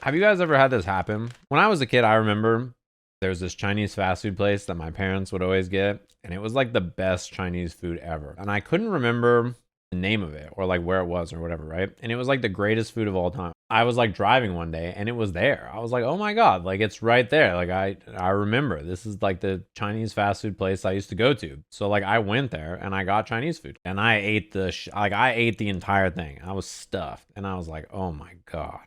Have you guys ever had this happen? When I was a kid, I remember there was this Chinese fast food place that my parents would always get, and it was like the best Chinese food ever. And I couldn't remember the name of it or like where it was or whatever, right? And it was like the greatest food of all time. I was like driving one day and it was there. I was like, "Oh my god, like it's right there." Like I remember this is like the Chinese fast food place I used to go to. So like I went there and I got Chinese food and I ate I ate the entire thing. I was stuffed and I was like, "Oh my god."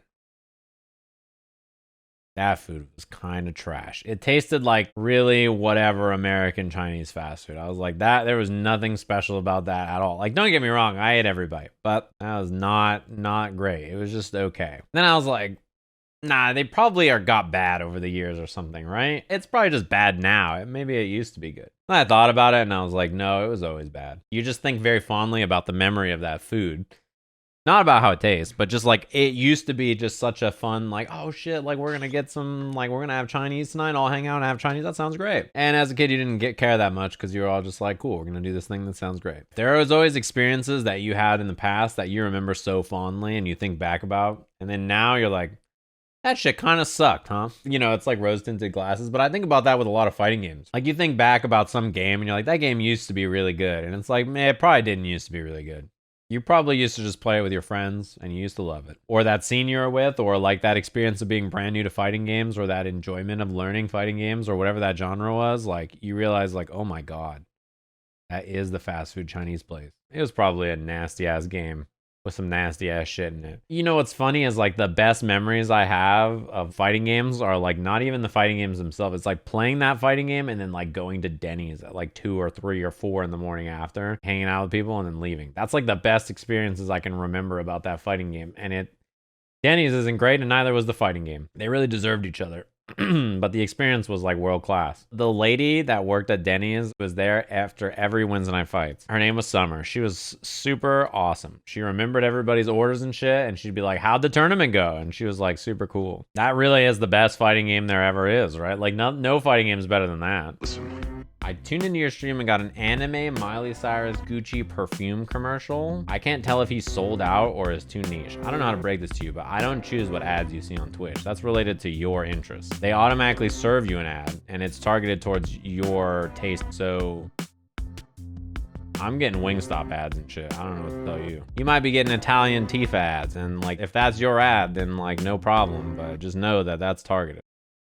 That food was kind of trash. It tasted like really whatever American Chinese fast food. I was like, that there was nothing special about that at all. Like, don't get me wrong, I ate every bite, but that was not great. It was just okay. Then I was like, nah, they probably got bad over the years or something, right? It's probably just bad now. Maybe it used to be good. Then I thought about it and I was like, no, it was always bad. You just think very fondly about the memory of that food. Not about how it tastes, but just like it used to be just such a fun, like, oh shit, like we're gonna get some, like we're gonna have Chinese tonight, all hang out and have Chinese. That sounds great. And as a kid, you didn't care that much because you were all just like, cool, we're gonna do this thing that sounds great. There was always experiences that you had in the past that you remember so fondly and you think back about. And then now you're like, that shit kind of sucked, huh? You know, it's like rose-tinted glasses, but I think about that with a lot of fighting games. Like you think back about some game and you're like, that game used to be really good. And it's like, man, it probably didn't used to be really good. You probably used to just play it with your friends and you used to love it. Or that scene you were with, or like that experience of being brand new to fighting games, or that enjoyment of learning fighting games, or whatever that genre was. Like you realize, like, oh my God, that is the fast food Chinese place. It was probably a nasty ass game with some nasty ass shit in it. You know what's funny is like the best memories I have of fighting games are like not even the fighting games themselves. It's like playing that fighting game and then like going to Denny's at like 2 or 3 or 4 in the morning after, hanging out with people and then leaving. That's like the best experiences I can remember about that fighting game. And Denny's isn't great and neither was the fighting game. They really deserved each other. But the experience was like world class. The lady that worked at Denny's was there after every Wednesday night fights. Her name was Summer. She was super awesome. She remembered everybody's orders and shit, and she'd be like, how'd the tournament go? And she was like super cool. That really is the best fighting game there ever is, right? Like no fighting game is better than that. Listen. I tuned into your stream and got an anime Miley Cyrus Gucci perfume commercial. I can't tell if he's sold out or is too niche. I don't know how to break this to you, but I don't choose what ads you see on Twitch. That's related to your interests. They automatically serve you an ad and it's targeted towards your taste. So I'm getting Wingstop ads and shit. I don't know what to tell you. You might be getting Italian Tifa ads, and like if that's your ad, then like no problem, but just know that that's targeted.